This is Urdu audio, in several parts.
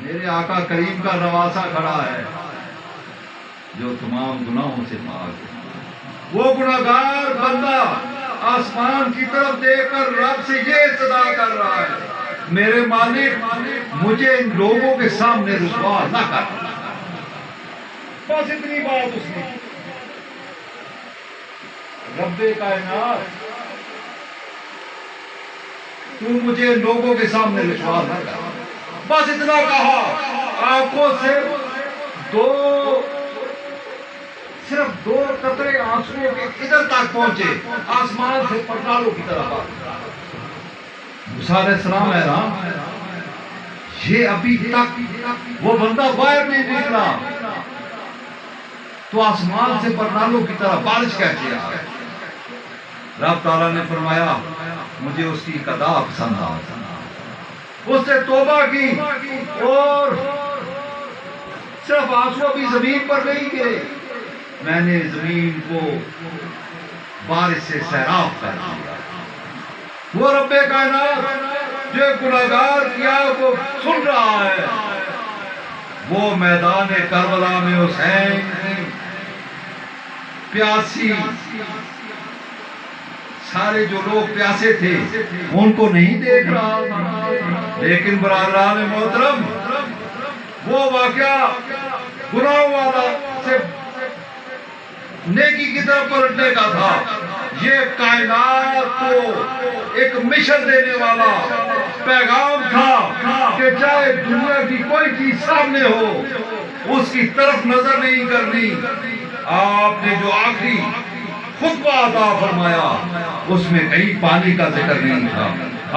میرے آقا کریم کا نواسا کھڑا ہے جو تمام گناہوں سے پاک ہے۔ وہ گناہگار بندہ آسمان کی طرف دیکھ کر رب سے یہ صدا کر رہا ہے، میرے مالک مجھے ان لوگوں کے سامنے رسوا نہ کر۔ بس اتنی بات اس نے، رب کائنات تو مجھے لوگوں کے سامنے رسوا نہ کر۔ بس اتنا کہا، آنکھوں سے صرف دو قطرے آنسوؤں کے ادھر تک پہنچے، آسمان سے پرنالوں کی طرف موسیٰ علیہ السلام حیران، یہ ابھی تک وہ بندہ باہر نہیں نکلا تو آسمان سے پرنالوں کی طرف بارش کیسے آ گئی؟ رب تعالیٰ نے فرمایا مجھے اس کی قضا پسند آ، اس نے توبہ کی اور صرف آنسو بھی زمین پر نہیں گرے، میں نے زمین کو بارش سے سیراب کر دیا۔ وہ رب کائنات جو گناہگار کیا وہ سن رہا ہے۔ وہ میدان کربلا میں حسین کی پیاسی، سارے جو لوگ پیاسے تھے ان کو نہیں دیکھ رہا، لیکن برادران محترم وہ واقعہ گناہ والا سے نیکی کی طرف پلٹنے کا تھا۔ یہ کائنات کو ایک مشن دینے والا پیغام تھا کہ چاہے دنیا کی کوئی چیز سامنے ہو اس کی طرف نظر نہیں کرنی۔ آپ نے جو آخری خطبہ عطا فرمایا اس میں کہیں پانی کا ذکر نہیں تھا۔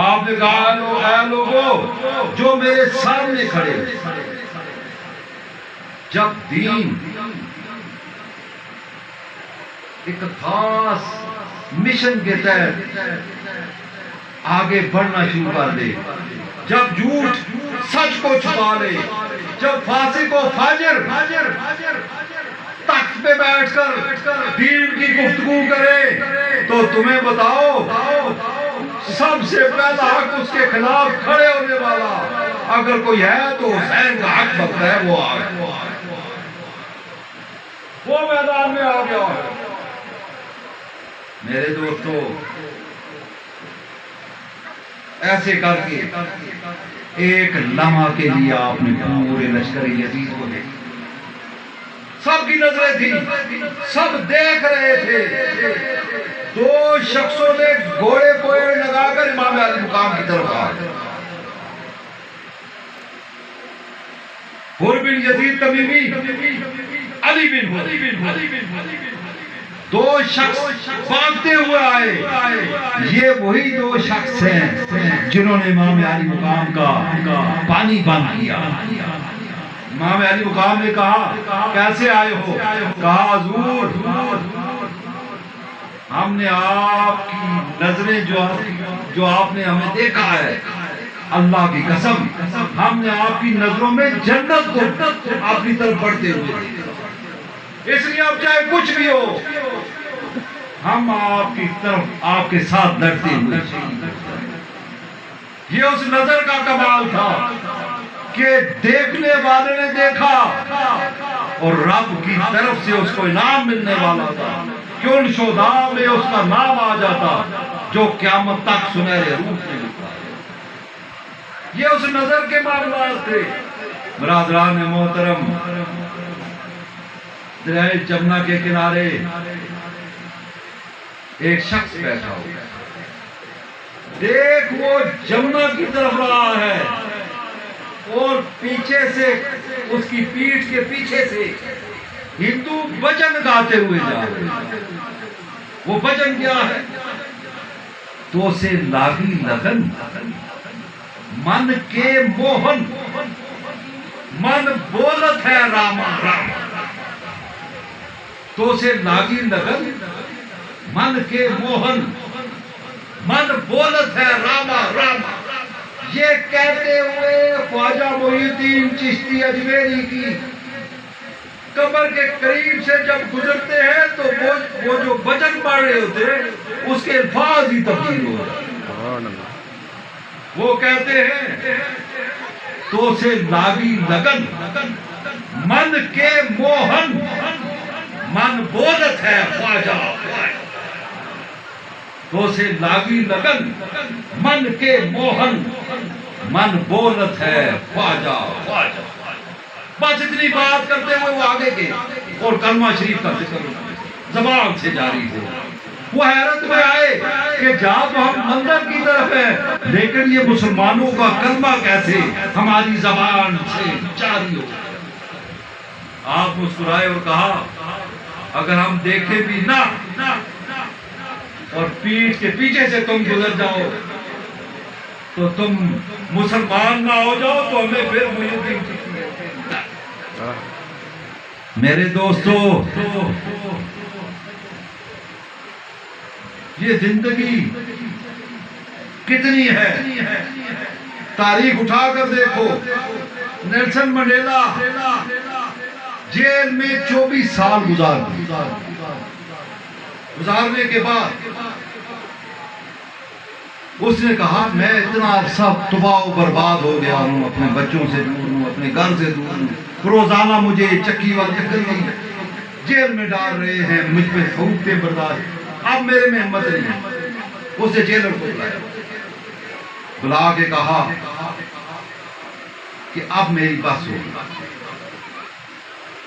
آپ نے کہا اے لوگوں جو میرے سامنے کھڑے، جب دین ایک خاص مشن کے تحت آگے بڑھنا شروع کر دے، جب جھوٹ سچ کو چھپا لے، جب فاسق و فاجر تخت پہ بیٹھ کر دین کی گفتگو کرے، تو تمہیں بتاؤ سب سے پہلا حق اس کے خلاف کھڑے ہونے والا اگر کوئی ہے تو حسین کا حق بنتا ہے، وہ آ گیا، وہ میدان میں آ گیا۔ میرے دوستو ایسے کر کے ایک لمحہ کے لیے آپ نے پورے لشکر یزید کو دیکھا، سب کی نظریں تھیں، سب دیکھ رہے تھے۔ دو شخصوں نے گھوڑے کوئے لگا کر امام علی مقام کی طرف آ گئے۔ حر بن یزید تمیمی، علی بن حر، دو شخص بھاگتے ہوئے آئے۔ یہ وہی دو شخص ہیں جنہوں نے امام علی مقام کا پانی بند کیا۔ امام علی مقام نے کہا کیسے آئے ہو؟ کہا حضور ہم نے آپ کی نظریں جو آپ نے ہمیں دیکھا ہے، اللہ کی قسم ہم نے آپ کی نظروں میں جنت کو اپنی طرف بڑھتے ہوئے دیکھا، اس لیے اب چاہے کچھ بھی ہو ہم آپ کی طرف آپ کے ساتھ لڑتے ہوئے۔ یہ اس نظر کا کمال تھا کہ دیکھنے والے نے دیکھا اور رب کی طرف سے اس کو انعام ملنے والا تھا کہ ان شہداء میں اس کا نام آ جاتا جو قیامت تک سنہرے روپ میں لکھا ہے۔ یہ اس نظر کے معاملات تھے۔ برادران محترم، دریائے جمنا کے کنارے ایک شخص بیٹھا ہو، دیکھ وہ جمنا کی طرف رہا ہے اور پیچھے سے اس کی پیٹھ کے پیچھے سے ہندو بھجن گاتے ہوئے جا رہے ہیں۔ وہ بھجن کیا ہے؟ تو سے لاگی لگن من کے موہن، من بولت ہے راما راما، تو سے لاگی لگن من کے موہن، من بولت ہے راما راما۔ یہ کہتے ہوئے خواجہ محی الدین چشتی اجمیری کی قبر کے قریب سے جب گزرتے ہیں تو وہ جو بھجن پڑھ رہے ہوتے ہیں اس کے الفاظ ہی تبدیل ہو رہے ہیں۔ وہ کہتے ہیں تو سے لاگی لگن من کے موہن من بولت ہے خواجہ تو سے لاگی لگن من کے موہن من بولت ہے خواجہ بس اتنی بات کرتے ہوئے وہ آگے گئے اور کلمہ شریف کا ذکر زبان سے جاری ہو. وہ حیرت میں آئے کہ جا تو ہم مندر کی طرف ہے لیکن یہ مسلمانوں کا کلمہ کیسے ہماری زبان سے جاری ہو. آپ مسکرائے اور کہا اگر ہم دیکھیں بھی نہ اور پیٹھ کے پیچھے سے تم گزر جاؤ تو تم مسلمان نہ ہو جاؤ تو ہمیں پھر محی الدین میرے دوستو یہ زندگی کتنی ہے تاریخ اٹھا کر دیکھو. نیلسن منڈیلا جیل میں 24 سال گزارنے کے بعد اس نے کہا میں اتنا عرصہ تباہ و برباد ہو گیا ہوں اپنے بچوں سے دور ہوں اپنے گھر سے دور ہوں روزانہ مجھے چکی والی جیل میں ڈال رہے ہیں مجھ پہ ثبوت برداشت اب میرے میں ہمت نہیں ہے. اسے جیلر کو بلا کے کہا کہ اب میری بس ہوگی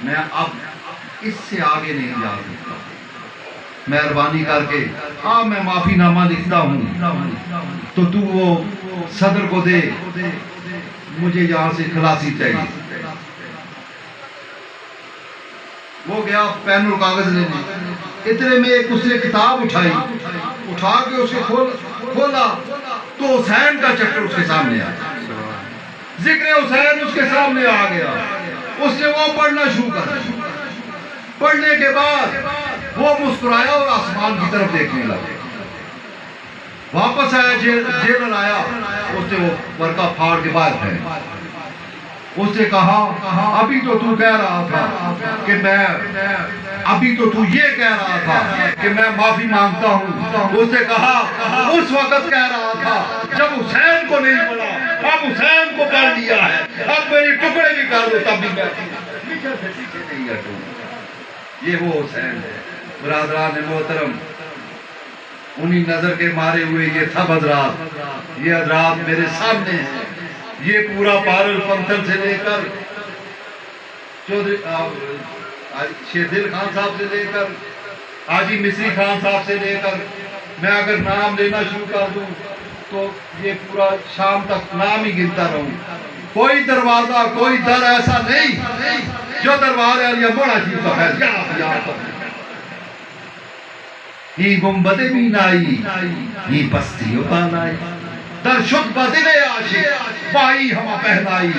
میں اب اس سے آگے نہیں جا سکتا مہربانی کر کے میں معافی نامہ لکھتا ہوں تو تو وہ صدر کو دے مجھے یہاں سے خلاصی چاہیے. وہ گیا پین اور کاغذ لینے اتنے میں ایک اس نے کتاب اٹھا کے اسے کھولا تو حسین کا چکر اس کے سامنے آیا ذکر حسین اس کے سامنے آ گیا. اس نے وہ پڑھنا شروع کر پڑھنے کے بعد وہ مسکرایا اور آسمان کی طرف دیکھنے لگا. واپس آیا جیلر آیا اس نے وہ ورقہ پھاڑ کے باہر پھینکا. اس نے کہا ابھی تو تو کہہ رہا تھا کہ میں ابھی تو تو یہ کہہ رہا تھا کہ میں معافی مانگتا ہوں. اس نے کہا اس وقت کہہ رہا تھا جب حسین کو نہیں پڑھا اب حسین کو پڑھ لیا ہے اب میری ٹکڑے بھی کر دو تب بھی میں پیچھے سے پیچھے نہیں ہٹوں. یہ وہ حسین ہے برادران محترم. انہی نظر کے مارے ہوئے یہ سب حضرات یہ حضرات میرے سامنے ہیں. یہ پورا پارل پنتھل سے لے کر شیردل خان صاحب سے لے کر حاجی مصری خان صاحب سے لے کر میں اگر نام لینا شروع کر دوں تو یہ پورا شام تک نام ہی گنتا رہوں. کوئی دروازہ کوئی در ایسا نہیں جو دربار عالیہ مولا شریف کا ہے. ہی گنبد بینائی ہی بستی بانائی در شد بدل عاشق بائی ہما پہنائی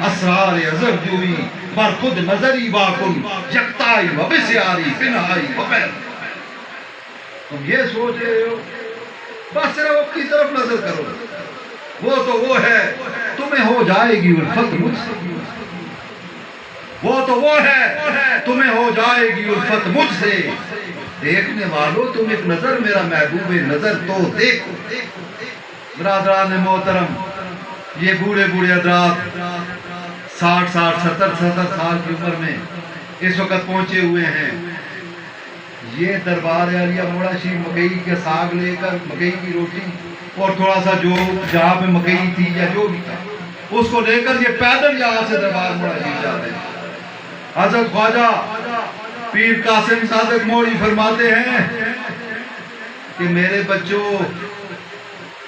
اسرار ازر جوئی بر خود نظری واکن یکتائی و بسیاری پنہائی و پہن. تم یہ سوچ رہے ہو بس صرف اپنی طرف نظر کرو وہ تو وہ ہے تمہیں ہو جائے گی الفت مجھ سے. وہ تو وہ ہے تمہیں ہو جائے گی الفت مجھ سے. دیکھنے والوں تم ایک نظر میرا محبوب نظر تو دیکھو. برادران محترم یہ بوڑھے حضرات 60 70 سال کی عمر میں اس وقت پہنچے ہوئے ہیں. یہ دربار عالیہ مولا شریف مکئی کے ساگ لے کر مکئی کی روٹی اور تھوڑا سا جو جہاں پہ مکئی تھی یا جو بھی تھا اس کو لے کر یہ پیدل یہاں سے دربار مولا شریف جاتے ہیں. حضرت خواجہ پیر قاسم صادق موری فرماتے ہیں کہ میرے بچوں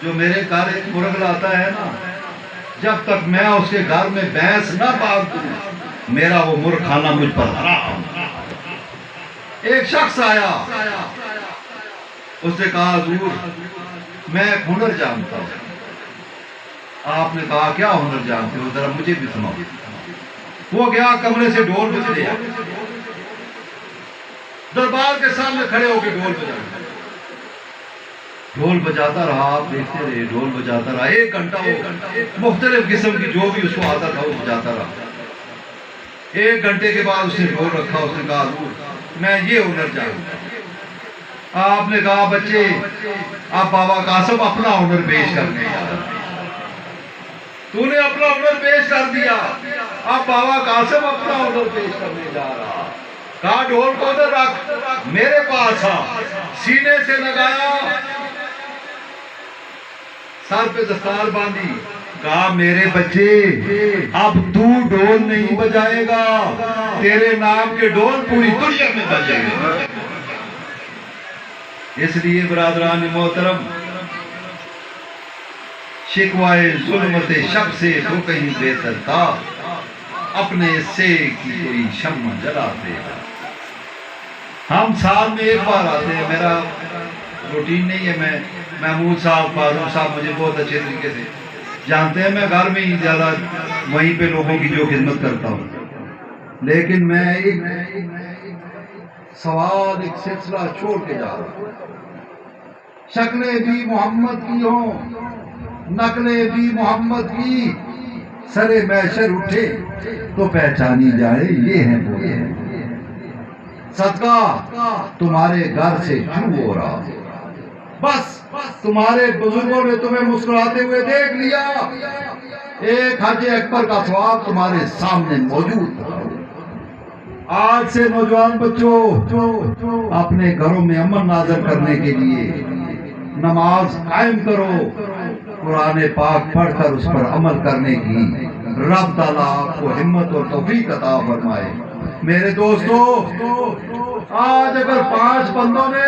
جو میرے گھر ایک مرغ لاتا ہے نا جب تک میں اس کے گھر میں بھینس نہ باندھ دوں میرا وہ مرغ کھانا مجھ پر حرام. ایک شخص آیا اس نے کہا حضور میں ایک ہنر جانتا ہوں. آپ نے کہا کیا ہنر جانتے ہو ذرا مجھے بھی سناؤ. وہ گیا کمرے سے ڈھول بج لیا دربار کے سامنے کھڑے ہو کے ڈھول بجایا. ڈھول بجاتا رہا آپ دیکھتے رہے ڈھول بجاتا رہا 1 گھنٹہ وہ مختلف قسم کی جو بھی اس کو آتا تھا وہ بجاتا رہا. 1 گھنٹے کے بعد اس نے ڈھول رکھا. اس نے کہا حضور میں یہ ہنر جانتا ہوں. آپ نے کہا بچے آپ بابا قاسم اپنا ہنر پیش کرنے تو نے اپنا عمر پیش کر دیا، اب بابا قاسم اپنا عمر پیش کرنے جا رہا۔ کہا ڈھول کو ادھر رکھ، میرے پاس آ، سینے سے لگایا، سر پہ دستار باندھی، کہا میرے بچے اب تو ڈھول نہیں بجائے گا، تیرے نام کے ڈھول پوری دنیا میں بجے گا۔ اس لیے برادران محترم، شکوائے ظلمت شب سے تو کہیں بہتر تھا اپنے حصے کی کوئی شمع جلاتے ہیں۔ ہم سال میں ایک بار آتے ہیں، میرا روٹین نہیں ہے، میں محمود صاحب فاروق صاحب مجھے بہت اچھے طریقے سے جانتے ہیں، میں گھر میں ہی زیادہ وہیں پہ لوگوں کی جو خدمت کرتا ہوں، لیکن میں ایک سوال، ایک سلسلہ چھوڑ کے جا رہا ہوں۔ شکلیں بھی محمد کی ہوں، نقلیں بھی محمد کی، سرے محشر اٹھے تو پہچانی جائے یہ ہیں وہ ہیں۔ صدقہ تمہارے گھر سے جو ہو رہا، بس تمہارے بزرگوں نے تمہیں مسکراتے ہوئے دیکھ لیا، ایک حج اکبر کا ثواب تمہارے سامنے موجود تھا۔ آج سے نوجوان بچوں اپنے گھروں میں امن نازل کرنے کے لیے نماز قائم کرو، قرآن پاک پڑھ کر اس پر عمل کرنے کی رب تعالیٰ آپ کو ہمت اور توفیق عطا فرمائے۔ میرے دوستو، آج اگر 5 بندوں نے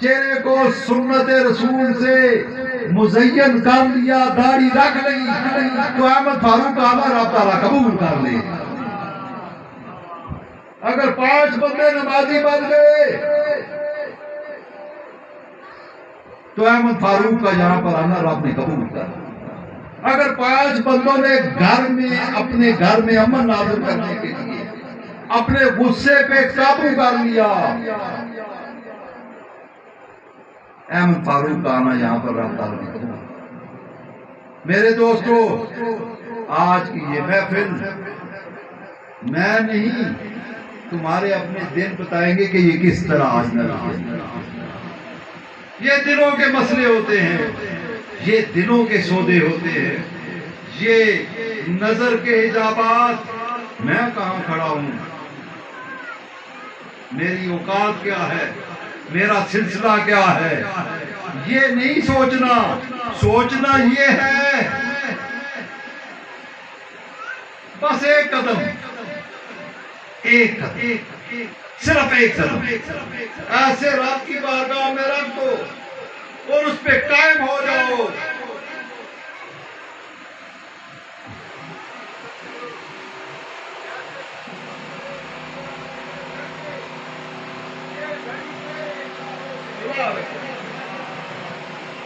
چہرے کو سنت رسول سے مزین کر لیا، داڑھی رکھ لی، تو احمد فاروق کا عمل رب تعالیٰ قبول کر لے۔ اگر 5 بندے نمازی بن گئے تو احمد فاروق کا یہاں پر آنا رب نے قبول کر۔ اگر 5 بندوں نے اپنے گھر میں امن نازل کرنے کے لیے اپنے غصے پہ قابو کر لیا، احمد فاروق کا آنا یہاں پر رب تعالیٰ نے قبول کر۔ میرے دوستو، آج کی یہ محفل میں نہیں، تمہارے اپنے دن بتائیں گے کہ یہ کس طرح آج نہ رہا۔ یہ دنوں کے مسئلے ہوتے ہیں، یہ دنوں کے سودے ہوتے ہیں، یہ نظر کے حجابات، میں کہاں کھڑا ہوں، میری اوقات کیا ہے، میرا سلسلہ کیا ہے، یہ نہیں سوچنا۔ سوچنا یہ ہے بس ایک قدم، صرف ایک قدم ایسے رب کی بارگاہ میں رکھ دو اور اس پہ قائم ہو جاؤ۔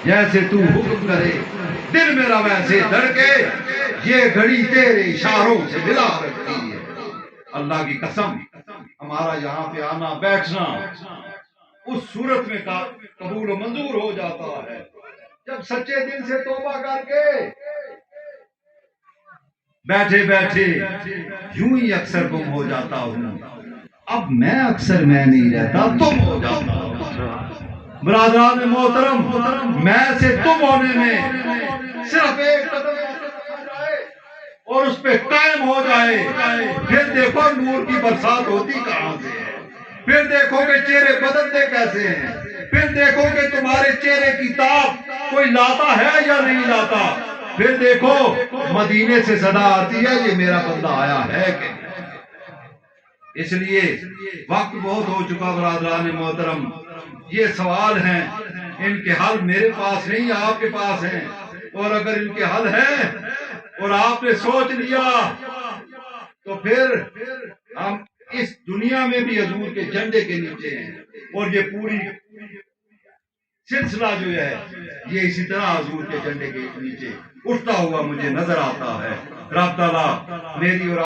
جیسے تو حکم کرے دل میرا ویسے دھڑکے، یہ گھڑی تیرے اشاروں سے ملا رکھتی ہے۔ اللہ کی قسم، ہمارا یہاں پہ آنا بیٹھنا اس صورت میں قبول و منظور ہو جاتا ہے جب سچے دل سے توبہ کر کے بیٹھے بیٹھے یوں ہی اکثر گم ہو جاتا ہوں۔ اب میں اکثر میں نہیں رہتا، تم ہو جاتا ہوں۔ برادران محترم، میں سے تم ہونے میں صرف ایک قدم اور اس پہ قائم ہو جائے، پھر دیکھو نور کی برسات ہوتی کہاں سے ہے، پھر دیکھو کہ چہرے بدلتے کیسے ہیں، پھر دیکھو کہ تمہارے چہرے کی تاب کوئی لاتا ہے یا نہیں لاتا، پھر دیکھو مدینے سے صدا آتی ہے یہ میرا بندہ آیا ہے کہ نہیں۔ اس لیے وقت بہت ہو چکا برادران محترم، یہ سوال ہیں، ان کے حل میرے پاس نہیں، آپ کے پاس ہیں، اور اگر ان کے حل ہیں اور آپ نے سوچ لیا تو پھر ہم اس دنیا میں بھی حضور کے جھنڈے کے نیچے ہیں، اور یہ پوری سلسلہ جو ہے یہ اسی طرح حضور کے جھنڈے کے نیچے اٹھتا ہوا مجھے نظر آتا ہے۔ رب تعالیٰ میری اور